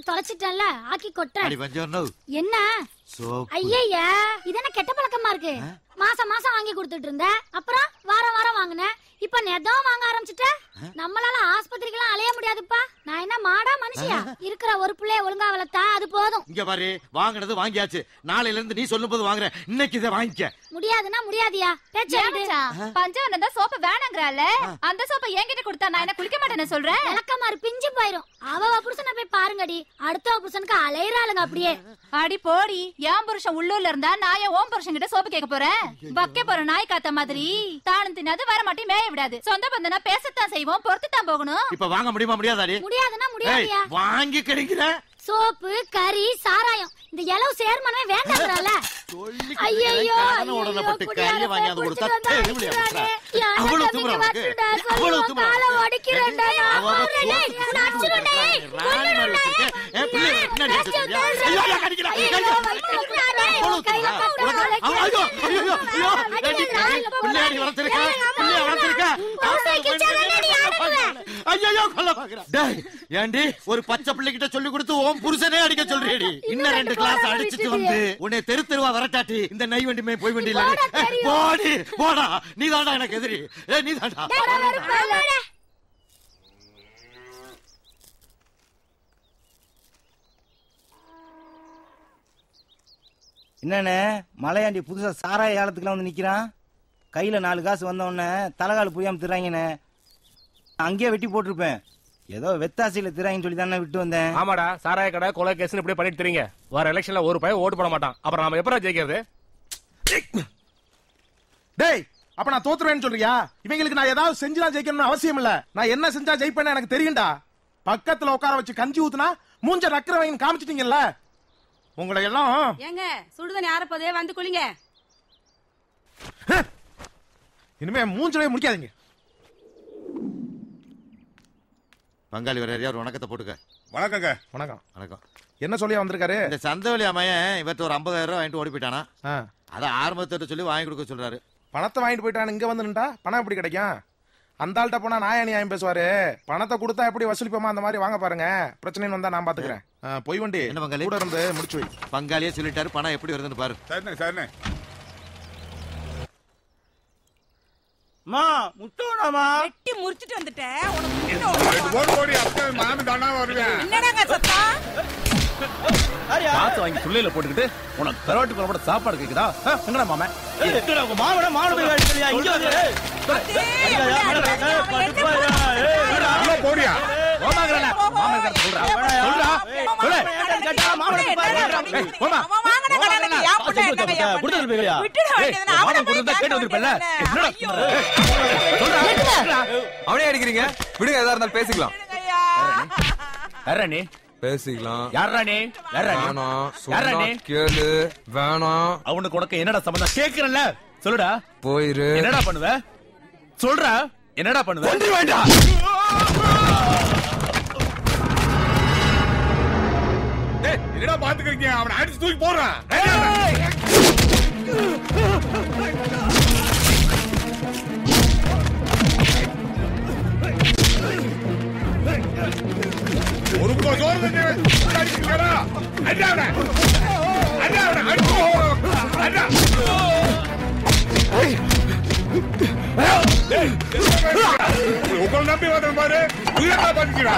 தொலைச்சிட்டேன்ல, ஆக்கி கொட்டேன். என்ன சோப்பு. ஐயா, இதென்ன கெட்ட பழக்கமா இருக்கு? மாசம் மாசம் வாங்கி கொடுத்துட்டு இருந்த, அப்புறம் வாரம் வாரம் வாங்குன, இப்ப நெதம் வாங்க ஆரம்பிச்சுட்ட. நம்மளால ஆஸ்பத்திரிக்கெல்லாம் அலைய முடியாதுப்பா. நான் என்ன மாடா மனுஷியா? இருக்கிற ஒரு பிள்ளைய ஒழுங்கா வளர்த்தா அது போதும். இங்க பாரு, வாங்குனது வாங்கியாச்சு. நாளையில இருந்து நீ சொல்லும் போது வாங்குற. இன்னைக்கு இதை வாங்கிக்க. முடியாதுன்னா முடியாதியா? பஞ்சவன் தான் சோப்பு வேணாங்கறால, அந்த சோப்பை என்கிட்ட கொடுத்தா நான் என்ன குளிக்க மாட்டேன்னு சொல்றேன்? விளக்கமாறு பிஞ்சு போயிரும். அவ புருஷனை போய் பாருங்கடி, அடுத்த புருஷனுக்கு அலையறாளுங்க அப்படியே. அடி போடி, என் புருஷன் உள்ளூர்ல இருந்தா நான் ஏன் ஓம் புருஷன் கிட்ட சோப்பு கேட்க போறேன்? வக்க போற நாய் காத்த மாதிரி தானும் தின்னாது வர மாட்டி மேய விடாது. சொந்த பந்தனா பேசத்தான் செய்வோம், பொறுத்துதான் போகணும். இப்ப வாங்க முடியுமா? முடியாதாடி? முடியாதுன்னா முடியாதியா? வாங்கி கிடைக்கிற சோப்பு, கறி, சாராயம், இந்த எலவு சேர்மனே வேண்டாங்கறால. ஐயோ, உடனப்பட்டு கையை வாங்கி அது கொடுத்தா அவ்வளவு தும்புறாங்க. அவ்வளவு தும்புறாங்க. கால ஒடிக்கிறேன்டா. ஏண்டி ஒரு பச்சை பிள்ளைகிட்ட சொல்லி கொடுத்து ஓம் புருஷனே அடிக்க சொல்றேடி. இன்னும் 2 கிளாஸ் அடிச்சிட்டு வந்து உன்னை தெரு தெருவா வரட்டாட்டி இந்த நை வண்டிமே போய் வண்டி இல்ல. போடி போடா, நீ தாண்டா எனக்கு எதிரி. நீ தாண்டா. என்னன்னு மலையாண்டி புதுசா சாராய ஏலத்துக்குலாம் வந்து நிக்கிறான். கையில 4 காசு வந்த உடனே தலைகால் புரியாம திராங்கன்னு அங்கேயே வெட்டி போட்டிருப்பேன். ஏதோ வெத்தாசியில திராங்கன்னு சொல்லி தானே விட்டு வந்தேன். ஆமாடா, சாராய கடை கொலை கேஸ் இப்படி பண்ணிட்டு தெரியுங்க. வர எலெக்ஷன்ல ஒரு பையன் ஓட்டு போட மாட்டான். அப்புறம் நாம எப்படா ஜெயிக்கிறது? டேய், அப்ப நான் தோத்துருவேன்னு சொல்றியா? இவங்களுக்கு நான் ஏதாவது செஞ்சுதான் ஜெயிக்கணும்னு அவசியம் இல்ல. நான் என்ன செஞ்சா ஜெயிப்பேன்னு எனக்கு தெரியும்டா. பக்கத்துல உட்கார வச்சு கஞ்சி ஊத்துனா மூஞ்ச நக்கறவங்க காமிச்சிட்டீங்கல்ல. உங்களை எல்லாம் ஏங்க சுடுதண்ணி ஆறப்போதே வந்து குளிங்க. இனிமே மூஞ்சவே முடிக்காதீங்க. பங்காளி வர யார் வணக்கத்தை போட்டுக்க. வணக்கங்க. வணக்கம். வணக்கம். என்ன சொல்லியா வந்திருக்காரு? இந்த சந்தவெளி அம்மையன் இவர்கிட்ட ஒரு 50,000 ரூபாய் வாங்கிட்டு ஓடி போயிட்டானா. அதை ஆரம்பத்தை சொல்லி வாங்கி கொடுக்க சொல்றாரு. பணத்தை வாங்கிட்டு போயிட்டான்னு இங்க வந்து நின்றா பணம் எப்படி கிடைக்கும்? அந்த ஆள்கிட்ட போனா நாயானியாயம் பேசுவாரு. பணத்தை கொடுத்தா எப்படி வசூலிப்போமா அந்த மாதிரி வாங்க பாருங்க. பிரச்சனை வந்தா நான் பாத்துக்கிறேன். பொய் வண்டி என்ன பங்காளி கூட இருந்து முடிச்சு வை. பங்காளியே சொல்லிட்டாரு, பணம் எப்படி வருதுன்னு பாரு. சரிண்ணே சரிண்ணே. மா முட்டோடாமா வெட்டி முறிச்சிட்டு வந்துட்டேன். என்னடாங்க சத்தம்? காசு வாங்கி சுள்ளையில போட்டுக்கிட்டு உனக்கு கரோட்டு கூட சாப்பாடு கேக்குதா? எங்கடா மாமா? மாவன மாவன போய் இங்க வந்து போடியா ஓமாங்கறல மாமா கிட்ட சொல்றா சொல்றா சொல்லு கேட்டா மாவன போய் போமா வாங்கடா கடலைக்கு யா புள்ள என்னங்க குடுதல் பேகலையா? விட்டுட வேண்டியது அவன குடுதா கேட்டு வந்திருப்பல. சொல்றா அவனே அடிக்கிறீங்க. விடுங்க, எதா இருந்தாலும் பேசிக்கலாம். யாரா நீ? பேசிக்கலாம். யாரா நீ? யாரா நீ? யாரா நீ? கேளு. வேணாம். அவனுக்கு உனக்கு என்னடா சம்பந்தம்? கேக்குறல சொல்லுடா. போயிரு. என்னடா பண்ணுவ? சொல்றா. என்னடா பண்ணுவ? கொன்று வேண்டாம். டேய், என்னடா பாத்துக்கிறீங்க? அவனை அடிச்சு தூக்கி போடுறான். ஒரு கிலோ சோறு அடிக்கிறா. அண்ணா உங்களை நம்பி வந்தேன் பாரு. பாத்துக்கிறா.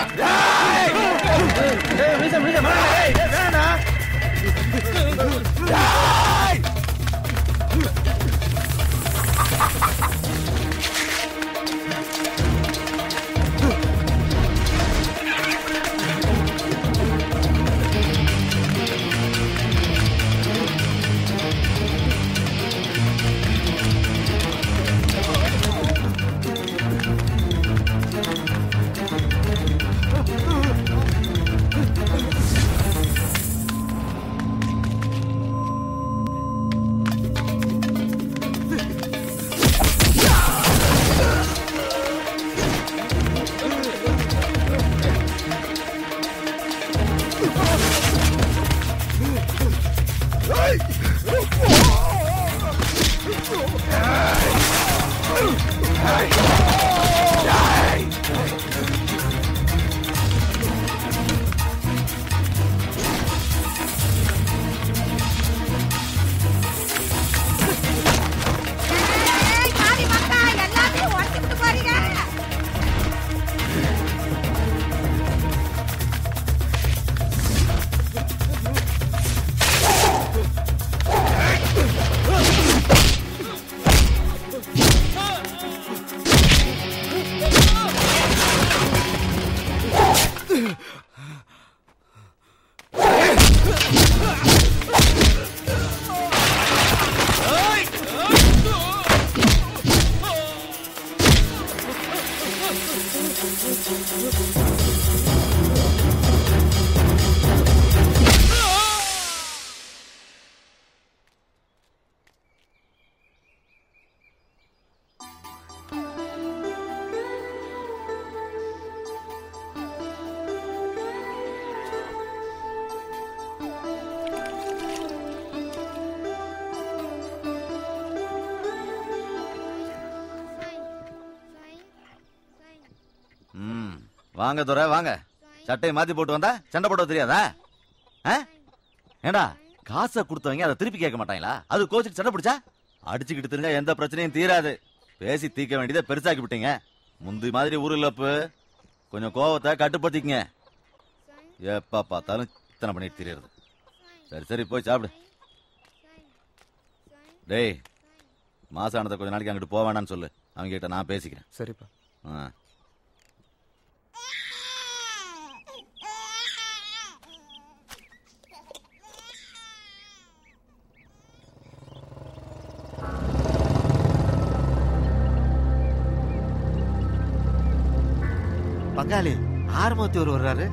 வாங்க துரை வாங்க. சட்டையை மாத்தி போட்டு வந்தா சண்டை போட தெரியாதா? ஏண்டா காசை கொடுத்தவங்க அதை திருப்பி கேட்க மாட்டாங்களா? அது கோச்சுக்கு சண்டை பிடிச்சா அடிச்சுக்கிட்டு தெரிஞ்சா எந்த பிரச்சனையும் தீராது. பேசி தீர்க்க வேண்டியதை பெருசாக்கி விட்டீங்க. முந்தி மாதிரி ஊருலப்பு கொஞ்சம் கோவத்தை கட்டுப்படுத்திக்கங்க. எப்ப பார்த்தாலும் இத்தனை பண்ணிட்டு தெரியுது. சரி சரி போய் சாப்பிடு. டேய் மாசானத்தை கொஞ்ச நாளைக்கு அங்கிட்டு போக வேணான்னு சொல்லு. அவங்க கிட்ட நான் பேசிக்கிறேன். சரிப்பா. பங்காளி ஆறுமுகத்தூர் வர்றாரு.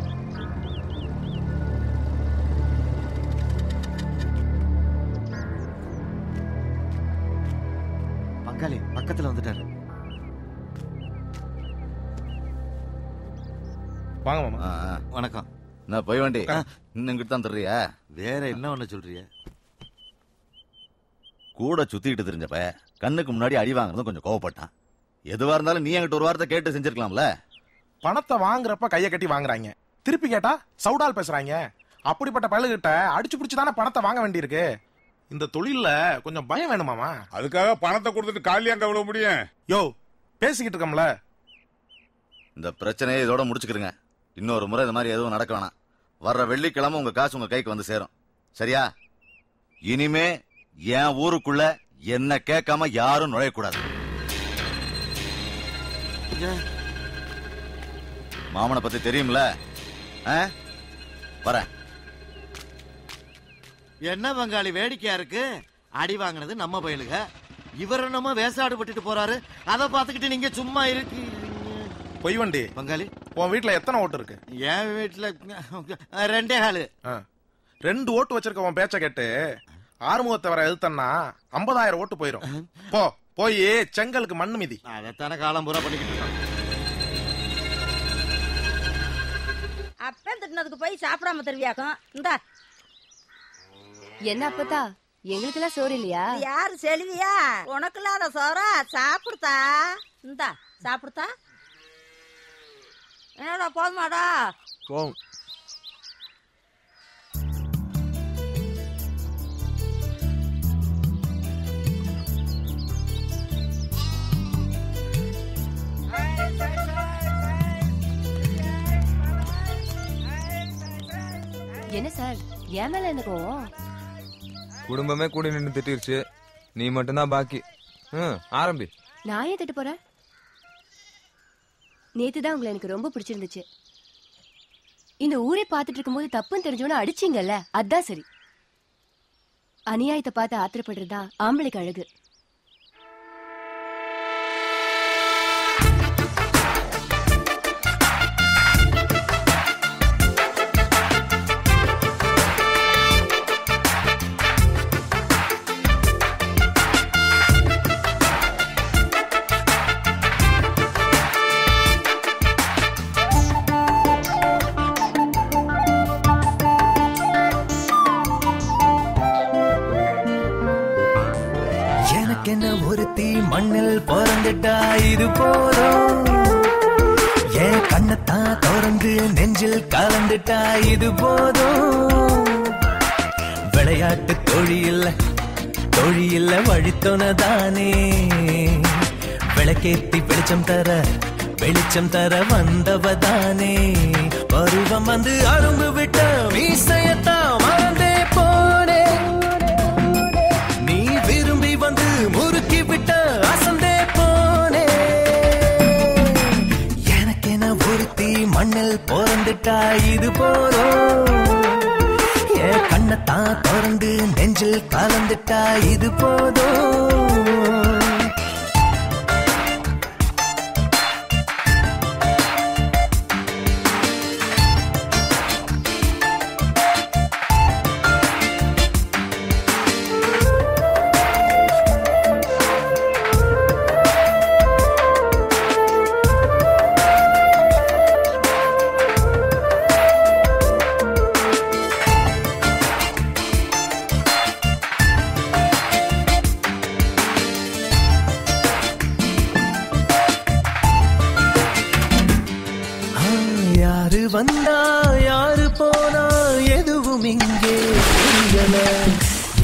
பங்காளி பக்கத்துல வந்துட்டாரு. வாங்க மாமா. வணக்கம். நான் போய் வண்டி இன்னும் தான் தர்றியா? வேற என்ன ஒண்ணு சொல்றிய? கூட சுத்திட்டு தெரிஞ்சப்ப கண்ணுக்கு முன்னாடி அடி வாங்குறதும் கொஞ்சம் கோவப்பட்டான். எதுவா இருந்தாலும் நீ என்கிட்ட ஒரு வார்த்தை கேட்டு செஞ்சிருக்கலாம்ல. பணத்தை வாங்குறப்ப கைய கட்டி வாங்குறாங்க, திருப்பி கேட்டா சவுடால் பேசுறாங்க. அப்படிப்பட்ட பயலுகிட்ட அடிச்சு பிடிச்சு தானே பணத்தை வாங்க வேண்டியிருக்கு. இந்த தொழில்ல கொஞ்சம் பயம் வேணுமாமா. அதுக்காக பணத்தை கொடுத்துட்டு காலியாங்க விட முடியும்? யோ பேசிக்கிட்டு இருக்கோம்ல. இந்த பிரச்சனையை இதோட முடிச்சுக்கிறங்க. இன்னொரு முறை இந்த மாதிரி எதுவும் நடக்க வேணாம். வர்ற வெள்ளிக்கிழமை உங்க காசு உங்க கைக்கு வந்து சேரும். சரியா? இனிமே என் ஊருக்குள்ள என்ன கேட்காம யாரும் நுழையக்கூடாது. மாமனை பத்தி தெரியும்ல? வரேன். என்ன பங்காளி வேடிக்கையா இருக்கு? அடி வாங்கினது நம்ம பயிலுக, இவர் என்னமோ வேசாடு பட்டுட்டு போறாரு. அதை பாத்துக்கிட்டு நீங்க சும்மா இருக்கு. பொய் வண்டி பங்காளி, உன் வீட்டுல எத்தனை ஓட்டு இருக்கு? என் வீட்டுல 2.5. 2 ஓட்டு வச்சிருக்க உன் பேச்ச கேட்டு ஆறுமுகத்தை வர எதிர்த்தன்னா 50,000 ஓட்டு போயிரும். போய் செங்கலுக்கு மண்ணு மிதி. அதைத்தான காலம் பூரா பண்ணிக்கிட்டு இருக்கோம். அப்பன் திட்டினதுக்கு போய் சாப்பிடாம தருவியாக்கும். இந்தா என்ன அப்பதா, எங்களுக்கு எல்லாம் சோறு இல்லையா? யாரு செல்வியா? உனக்கு இல்லாத சோறா? சாப்பிடுதா. இந்தா சாப்பிடுதா. என்னடா போதுமாடா? போதும். என்ன சார், என் மேல என்ன கோவம்? குடும்பமே கூடி நின்று திட்டிருச்சு, நீ மட்டும்தான் பாக்கி. ஆரம்பி. நான் ஏன் திட்டு போறேன்? நேத்துதான் உங்களை எனக்கு ரொம்ப பிடிச்சிருந்துச்சு. இந்த ஊரே பாத்துட்டு இருக்கும்போது தப்புன்னு தெரிஞ்சவன அடிச்சீங்கல்ல, அதான் சரி. அநியாயத்தை பார்த்து ஆத்திரப்படுறதா ஆம்பளைக்கு அழகு. மண்ணில் பிறந்துட்டா இது போதும். என் கண்ணத்தான் திறந்து நெஞ்சில் கலந்துட்டா இது போதும். விளையாட்டு தொழில் வழித்தோனதானே. விளக்கேத்தி வெளிச்சம் தர வந்தவதானே. பருவம் வந்து அரும்பு விட்ட மீசையத்தான் மறந்தே போனே. நீ விரும்பி வந்து முறுக்கி விட்ட அசந்தே போனே. எனக்கென ஒருத்தி மண்ணில் பிறந்துட்டா இது போதும். என் கண்ணத்தான் திறந்து நெஞ்சில் கலந்துட்டா இது போதும். யாரு வந்தா யாரு போனா எதுவும் இங்கே தெரியல.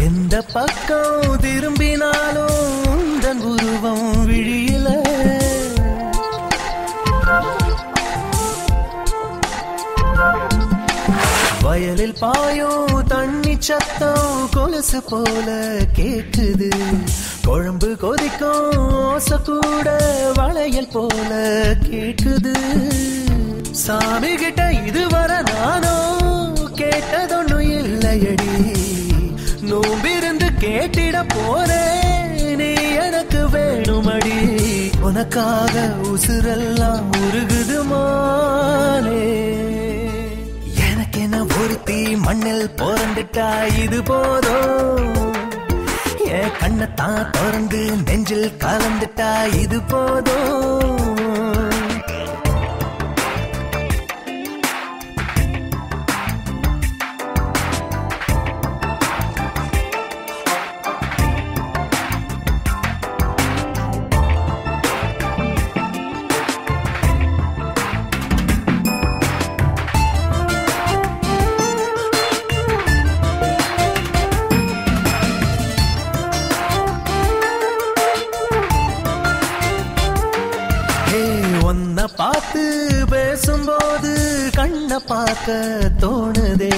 எந்த பக்கம் திரும்பினாலும் உந்தன் உருவம் விழியல. வயலில் பாயும் தண்ணி சத்தம் கொலுசு போல கேக்குது. குழம்பு கொதிக்கும் ஓசை கூட வளையல் போல கேக்குது. சாமி கிட்ட இதுவரை நானும் கேட்டதொன்னும் இல்லையடி. நோம்பிருந்து கேட்டிட போறேன் நீ எனக்கு வேணுமடி. உனக்காக உசுரெல்லாம் உருகுது மானே. எனக்கு என்ன ஒருத்தி மண்ணில் பிறந்துட்டா இது போதும். என் கண்ணத்தான் திறந்து நெஞ்சில் கலந்துட்டா இது போதும். உன்னை பார்த்து பேசும்போது கண்ணை பார்க்க தோணுதே.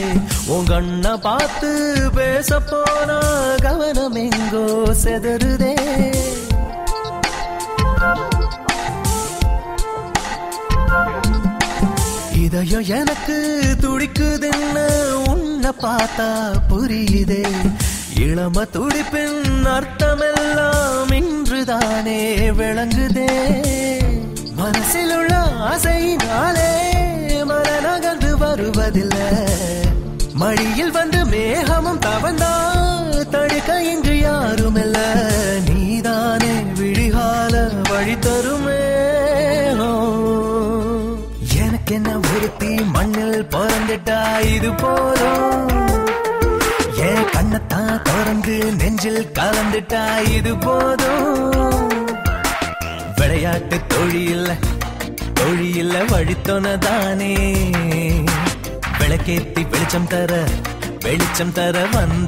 உன் கண்ணை பார்த்து பேச போனா கவனம் எங்கோ செதறுதே. இதயம் எனக்கு துடிக்குதுன்னு உன்னை பார்த்தா புரியுதே. இளம துடிப்பின் அர்த்தமெல்லாம் இன்றுதானே விளங்குதே. மனசில் உள்ள ஆசையினாலே மன நகர்ந்து வருவதில்லை. மடியில் வந்து மேகமும் தவந்தா தடுக்க இன்று யாரும் இல்ல. நீதானே விழிகால வழி தருமே. எனக்கு என்ன ஒருத்தி மண்ணில் பிறந்துட்டா இது போதும். என் கண்ணத்தான் திறந்து நெஞ்சில் கலந்துட்டா இது போதும். விளையாட்டு தொழில வழித்தோனதானே. விளக்கேத்தி வெளிச்சம் தர வந்த